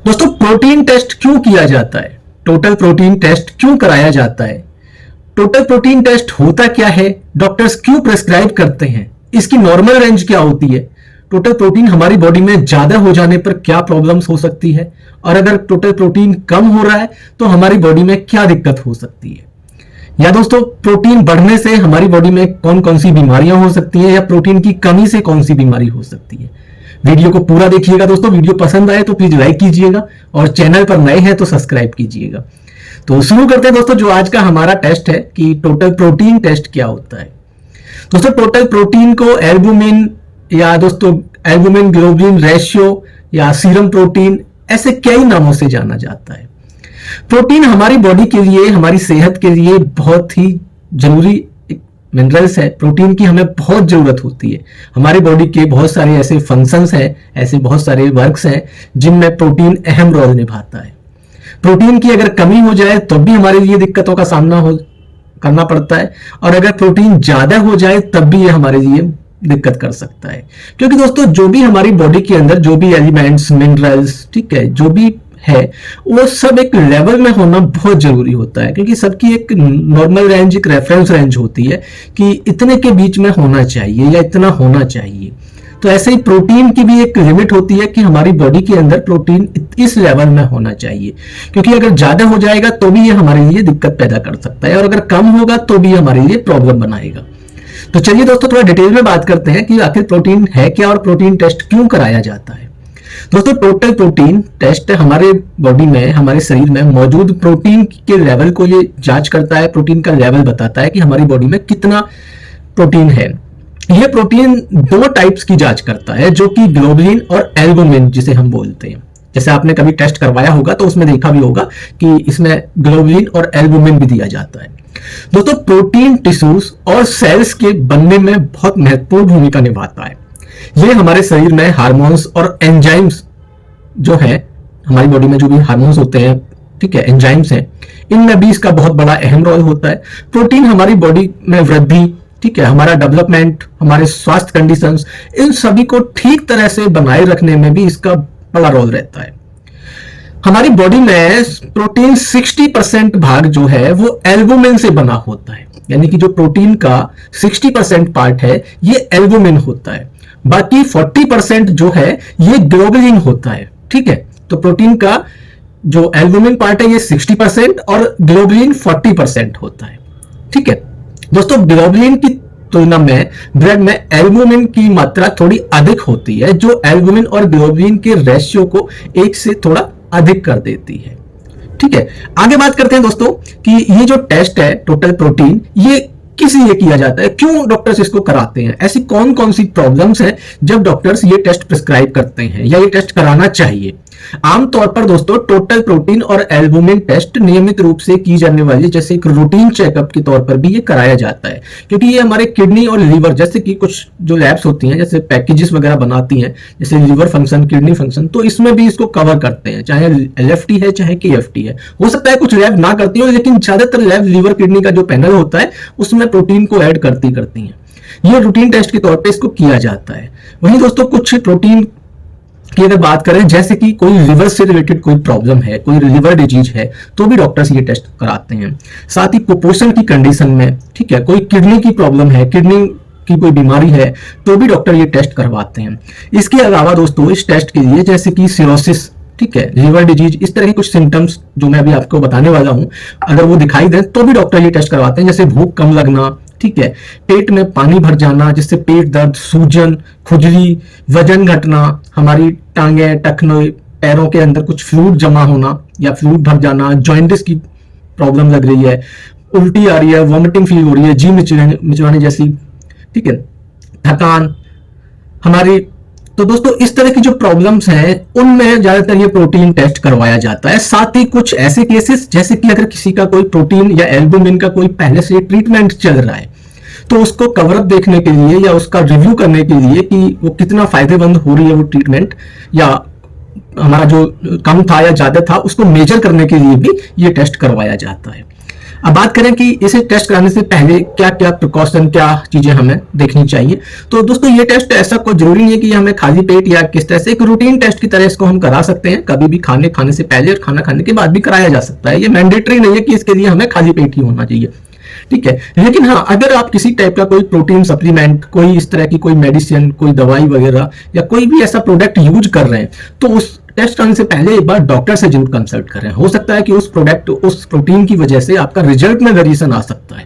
दोस्तों, protein test क्यों किया जाता है? टोटल प्रोटीन टेस्ट क्यों कराया जाता है? टोटल प्रोटीन टेस्ट होता क्या है? डॉक्टर्स क्यों प्रेस्क्राइब करते हैं? इसकी नॉर्मल रेंज क्या होती है? टोटल प्रोटीन हमारी बॉडी में ज्यादा हो जाने पर क्या प्रॉब्लम्स हो सकती है? और अगर टोटल प्रोटीन कम हो रहा है तो हमारी बॉडी में क्या दिक्कत हो सकती है? या दोस्तों, प्रोटीन बढ़ने से हमारी बॉडी में कौन कौन सी बीमारियां हो सकती हैं, या प्रोटीन की कमी से कौन सी बीमारी हो सकती है? वीडियो को पूरा देखिएगा दोस्तों। वीडियो पसंद आए तो प्लीज लाइक कीजिएगा और चैनल पर नए हैं तो सब्सक्राइब कीजिएगा। तो शुरू करते हैं दोस्तों, जो आज का हमारा टेस्ट है कि टोटल प्रोटीन टेस्ट क्या होता है। दोस्तों, टोटल प्रोटीन को एल्बुमिन या दोस्तों एल्बुमिन ग्लोबुलिन रेशियो या सीरम प्रोटीन, ऐसे कई नामों से जाना जाता है। प्रोटीन हमारी बॉडी के लिए, हमारी सेहत के लिए बहुत ही जरूरी मिनरल्स है। प्रोटीन की हमें बहुत जरूरत होती है। हमारी बॉडी के बहुत सारे ऐसे फंक्शंस हैं, ऐसे बहुत सारे वर्क्स हैं जिनमें प्रोटीन अहम रोल निभाता है। प्रोटीन की अगर कमी हो जाए तो भी हमारे लिए दिक्कतों का सामना करना पड़ता है, और अगर प्रोटीन ज्यादा हो जाए तब भी ये हमारे लिए दिक्कत कर सकता है। क्योंकि दोस्तों, जो भी हमारी बॉडी के अंदर जो भी एलिमेंट्स, मिनरल्स, ठीक है, जो भी है वो सब एक लेवल में होना बहुत जरूरी होता है। क्योंकि सबकी एक नॉर्मल रेंज, एक रेफरेंस रेंज होती है कि इतने के बीच में होना चाहिए या इतना होना चाहिए। तो ऐसे ही प्रोटीन की भी एक लिमिट होती है कि हमारी बॉडी के अंदर प्रोटीन इस लेवल में होना चाहिए। क्योंकि अगर ज्यादा हो जाएगा तो भी ये हमारे लिए दिक्कत पैदा कर सकता है, और अगर कम होगा तो भी हमारे लिए प्रॉब्लम बनाएगा। तो चलिए दोस्तों, थोड़ा डिटेल में बात करते हैं कि आखिर प्रोटीन है क्या और प्रोटीन टेस्ट क्यों कराया जाता है। दोस्तों, टोटल प्रोटीन टेस्ट हमारे बॉडी में, हमारे शरीर में मौजूद प्रोटीन के लेवल को ये जांच करता है। प्रोटीन का लेवल बताता है कि हमारी बॉडी में कितना प्रोटीन है। यह प्रोटीन दो टाइप्स की जांच करता है, जो कि ग्लोबुलिन और एल्बुमिन जिसे हम बोलते हैं। जैसे आपने कभी टेस्ट करवाया होगा तो उसमें देखा भी होगा कि इसमें ग्लोबुलिन और एल्बुमिन भी दिया जाता है। दोस्तों, प्रोटीन टिश्यूज और सेल्स के बनने में बहुत महत्वपूर्ण भूमिका निभाता है। ये हमारे शरीर में हार्मोन्स और एंजाइम्स जो है, हमारी बॉडी में जो भी हार्मोन्स होते हैं, ठीक है, एंजाइम्स हैं, इनमें भी इसका बहुत बड़ा अहम रोल होता है। प्रोटीन हमारी बॉडी में वृद्धि, ठीक है, हमारा डेवलपमेंट, हमारे स्वास्थ्य कंडीशंस, इन सभी को ठीक तरह से बनाए रखने में भी इसका बड़ा रोल रहता है। हमारी बॉडी में प्रोटीन 60% भाग जो है वो एल्बुमिन से बना होता है। यानी कि जो प्रोटीन का 60% पार्ट है ये एल्बुमिन होता है। बाकी 40% जो है ये ग्लोबुलिन होता है। ठीक है, तो प्रोटीन का जो एल्बुमिन पार्ट है ये 60% और ग्लोबुलिन 40% होता है। ठीक है दोस्तों, ग्लोबुलिन की तुलना में ब्लड में एल्बुमिन की मात्रा थोड़ी अधिक होती है, जो एल्बुमिन और ग्लोबुलिन के रेशियो को एक से थोड़ा अधिक कर देती है। ठीक है, आगे बात करते हैं दोस्तों कि ये जो टेस्ट है टोटल प्रोटीन, ये किस लिए किया जाता है, क्यों डॉक्टर्स इसको कराते हैं, ऐसी कौन कौन सी प्रॉब्लम्स हैं जब डॉक्टर्स ये टेस्ट प्रिस्क्राइब करते हैं या ये टेस्ट कराना चाहिए। आमतौर पर दोस्तों, टोटल प्रोटीन और एल्बुमिन टेस्ट नियमित रूप से की जाने वाली जैसे एक रूटीन चेकअप के तौर पर भी ये कराया जाता है। क्योंकि ये हमारे किडनी और लीवर जैसे कि कुछ जो लैब्स होती हैं, जैसे पैकेजेस वगैरह बनाती हैं, जैसे लीवर फंक्शन, किडनी फंक्शन, तो इसमें भी इसको कवर करते हैं, चाहे LFT है चाहे KFT है। हो सकता है कुछ लैब ना करती हो, लेकिन ज्यादातर लैब लीवर किडनी का जो पैनल होता है उसमें प्रोटीन को ऐड करती हैं। ये रूटीन टेस्ट के तौर पे इसको किया जाता है। वहीं दोस्तों, कुछ प्रोटीन की अगर बात करें, जैसे कि कोई लिवर से रिलेटेड कोई प्रॉब्लम है, कोई लिवर डिजीज है, तो भी डॉक्टर्स ये टेस्ट कराते हैं। साथ ही कुपोषण की कंडीशन में, ठीक है, कोई किडनी की प्रॉब्लम है, किडनी की कोई बीमारी है, तो भी डॉक्टर ये टेस्ट करवाते हैं। इसके अलावा दोस्तों, इस टेस्ट के लिए जैसे कि सिरोसिस, ठीक है, लिवर डिजीज, इस तरह के कुछ सिम्टम्स जो मैं अभी आपको बताने वाला हूं, अगर वो दिखाई दे तो भी डॉक्टर ये टेस्ट करवाते हैं। जैसे भूख कम लगना, ठीक है, पेट में पानी भर जाना जिससे पेट दर्द, सूजन, खुजली, वजन घटना, हमारी टांगे, टखने, पैरों के अंदर कुछ फ्लूइड जमा होना या फ्लूइड भर जाना, जॉइंटिस की प्रॉब्लम लग रही है, उल्टी आ रही है, वॉमिटिंग फील हो रही है, जी मिचवाने जैसी, ठीक है, थकान हमारी। तो दोस्तों, इस तरह की जो प्रॉब्लम्स हैं उनमें ज्यादातर ये प्रोटीन टेस्ट करवाया जाता है। साथ ही कुछ ऐसे केसेस जैसे कि अगर किसी का कोई प्रोटीन या एल्बुमिन का कोई पहले से ट्रीटमेंट चल रहा है, तो उसको कवरअप देखने के लिए या उसका रिव्यू करने के लिए कि वो कितना फायदेमंद हो रही है वो ट्रीटमेंट, या हमारा जो कम था या ज्यादा था उसको मेजर करने के लिए भी ये टेस्ट करवाया जाता है। अब बात करें कि इसे टेस्ट कराने से पहले क्या क्या प्रिकॉशन, क्या चीजें हमें देखनी चाहिए। तो दोस्तों ये टेस्ट ऐसा कोई जरूरी नहीं है कि हमें खाली पेट या किस तरह से, एक रूटीन टेस्ट की तरह इसको हम करा सकते हैं। कभी भी खाने से पहले और खाना खाने के बाद भी कराया जा सकता है। ये मैंडेटरी नहीं है कि इसके लिए हमें खाली पेट ही होना चाहिए, ठीक है। लेकिन हाँ, अगर आप किसी टाइप का कोई प्रोटीन सप्लीमेंट, कोई इस तरह की कोई मेडिसिन, कोई दवाई वगैरह या कोई भी ऐसा प्रोडक्ट यूज कर रहे हैं, तो उस टेस्ट करने से पहले एक बार डॉक्टर से जरूर कंसल्ट करें। हो सकता है कि उस प्रोडक्ट, उस प्रोटीन की वजह से आपका रिजल्ट में वेरिएशन आ सकता है।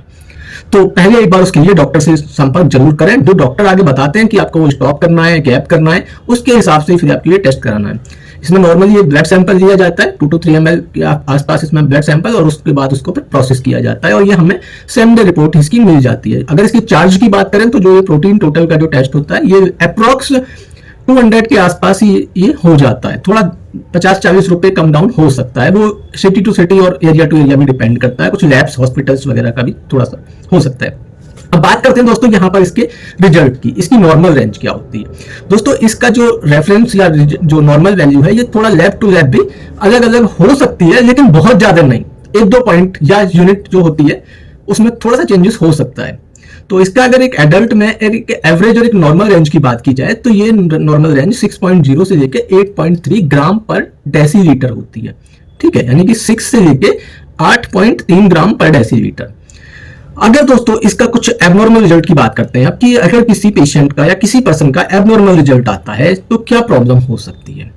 तो पहले एक बार उसके लिए डॉक्टर से संपर्क जरूर करें। जो डॉक्टर आगे बताते हैं कि आपको वो स्टॉप करना है, गैप करना है, उसके हिसाब से फिर आपके लिए टेस्ट कराना है। इसमें नॉर्मली ब्लड सैंपल लिया जाता है 2 to 3 ml के आसपास इसमें ब्लड सैंपल, और उसके बाद उसको फिर प्रोसेस किया जाता है और ये हमें सेम डे रिपोर्ट इसकी मिल जाती है। अगर इसकी चार्ज की बात करें तो जो ये प्रोटीन टोटल का जो टेस्ट होता है ये अप्रोक्स 200 के आसपास ही ये हो जाता है। थोड़ा 50-40 रुपए कम डाउन हो सकता है, वो सिटी टू सिटी और एरिया टू एरिया भी डिपेंड करता है। कुछ लैब्स, हॉस्पिटल्स वगैरह का भी थोड़ा सा हो सकता है। अब बात करते हैं दोस्तों यहाँ पर इसके रिजल्ट की, इसकी नॉर्मल रेंज क्या होती है। दोस्तों इसका जो रेफरेंस या जो नॉर्मल वैल्यू है, ये थोड़ा लैब टू लैब भी अलग अलग हो सकती है, लेकिन बहुत ज्यादा नहीं। 1-2 पॉइंट या यूनिट जो होती है उसमें थोड़ा सा चेंजेस हो सकता है। तो इसका अगर एक एडल्ट में एक एवरेज और एक नॉर्मल रेंज की बात की जाए तो ये नॉर्मल रेंज 6.0 से लेके 8.3 ग्राम पर डेसीलीटर होती है, ठीक है। यानी कि 6 से लेके 8.3 ग्राम पर डेसीलीटर। अगर दोस्तों इसका कुछ एबनॉर्मल रिजल्ट की बात करते हैं कि अगर किसी पेशेंट का या किसी पर्सन का एबनॉर्मल रिजल्ट आता है तो क्या प्रॉब्लम हो सकती है।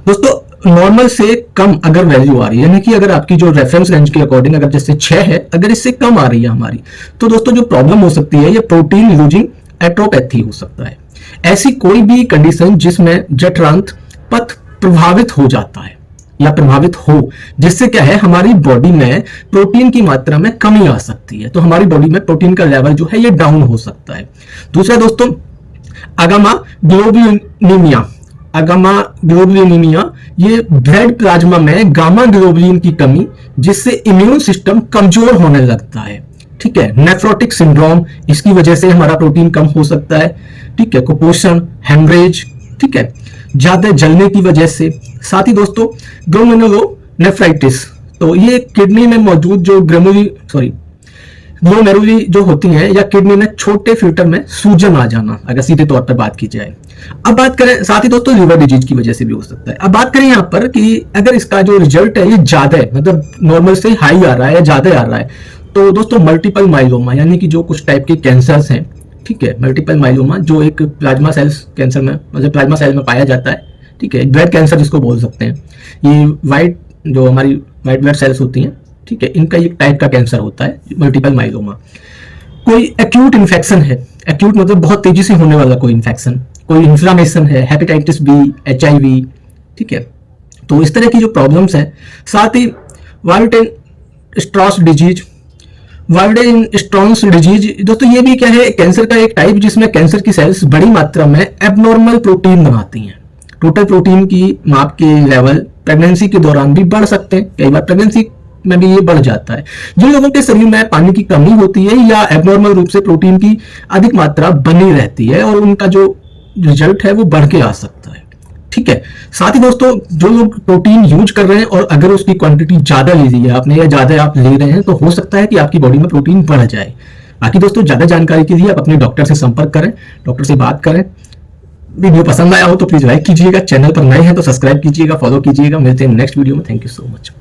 दोस्तों नॉर्मल से कम अगर वैल्यू आ रही है, यानी कि अगर आपकी जो रेफरेंस रेंज के अकॉर्डिंग अगर जैसे 6 है, अगर इससे कम आ रही है हमारी, तो दोस्तों जो प्रॉब्लम हो सकती है ये प्रोटीन लूजिंग एट्रोपैथी हो सकता है। ऐसी कोई भी कंडीशन जिसमें जठरांत पथ प्रभावित हो जाता है या प्रभावित हो, जिससे क्या है हमारी बॉडी में प्रोटीन की मात्रा में कमी आ सकती है, तो हमारी बॉडी में प्रोटीन का लेवल जो है ये डाउन हो सकता है। दूसरा दोस्तों अगामा ग्लोबुलिनीमिया, अगामा ग्लोबुलिनीमिया ये ब्लड प्लाज्मा में गामा ग्लोबुलिन की कमी, जिससे इम्यून सिस्टम कमजोर होने लगता है, ठीक है। नेफ्रोटिक सिंड्रोम, इसकी वजह से हमारा प्रोटीन कम हो सकता है, ठीक है। कुपोषण, हेमरेज, ठीक है, ज्यादा जलने की वजह से। साथ ही दोस्तों ग्लोमेरुलोनेफ्राइटिस, तो ये किडनी में मौजूद जो ग्लोमेरुली जो होती हैं या किडनी में छोटे फिल्टर में सूजन आ जाना, अगर सीधे तौर पर बात की जाए। अब बात करें साथ ही दोस्तों लिवर डिजीज की वजह से भी हो सकता है। अब बात करें यहाँ पर कि अगर इसका जो रिजल्ट है ये ज्यादा है, मतलब नॉर्मल से हाई आ रहा है या ज्यादा आ रहा है, तो दोस्तों मल्टीपल माइलोमा यानी कि जो कुछ टाइप के कैंसर्स हैं, ठीक है, मल्टीपल माइलोमा जो एक प्लाज्मा सेल्स कैंसर में, मतलब प्लाज्मा सेल में पाया जाता है, ठीक है, ब्लड कैंसर जिसको बोल सकते हैं। ये वाइट जो हमारी वाइट ब्लड सेल्स होती हैं, ठीक है, इनका एक टाइप का कैंसर होता है मल्टीपल माइलोमा। कोई एक्यूट इन्फेक्शन है, एक्यूट मतलब बहुत तेजी से होने वाला कोई इन्फेक्शन, कोई इन्फ्लामेशन है, हेपेटाइटिस बी, HIV, ठीक है, तो इस तरह की जो प्रॉब्लम्स हैं। साथ ही Waldenstrom disease, Waldenstrom disease दोस्तों ये भी क्या है, कैंसर का एक टाइप जिसमें कैंसर की सेल्स बड़ी मात्रा में एबनॉर्मल प्रोटीन बनाती हैं। टोटल प्रोटीन की माप के लेवल प्रेगनेंसी के दौरान भी बढ़ सकते हैं, कई बार प्रेगनेंसी में भी ये बढ़ जाता है। जिन लोगों के शरीर में पानी की कमी होती है या एबनॉर्मल रूप से प्रोटीन की अधिक मात्रा बनी रहती है, और उनका जो रिजल्ट है वो बढ़ के आ सकता है, ठीक है। साथ ही दोस्तों जो लोग प्रोटीन यूज कर रहे हैं और अगर उसकी क्वांटिटी ज्यादा ली है आपने या ज्यादा आप ले रहे हैं, तो हो सकता है कि आपकी बॉडी में प्रोटीन बढ़ जाए। बाकी दोस्तों ज्यादा जानकारी के लिए आप अपने डॉक्टर से संपर्क करें, डॉक्टर से बात करें। वीडियो पसंद आया हो तो प्लीज लाइक कीजिएगा, चैनल पर नए हैं तो सब्सक्राइब कीजिएगा, फॉलो कीजिएगा। मिलते हैं नेक्स्ट वीडियो में। Thank you so much.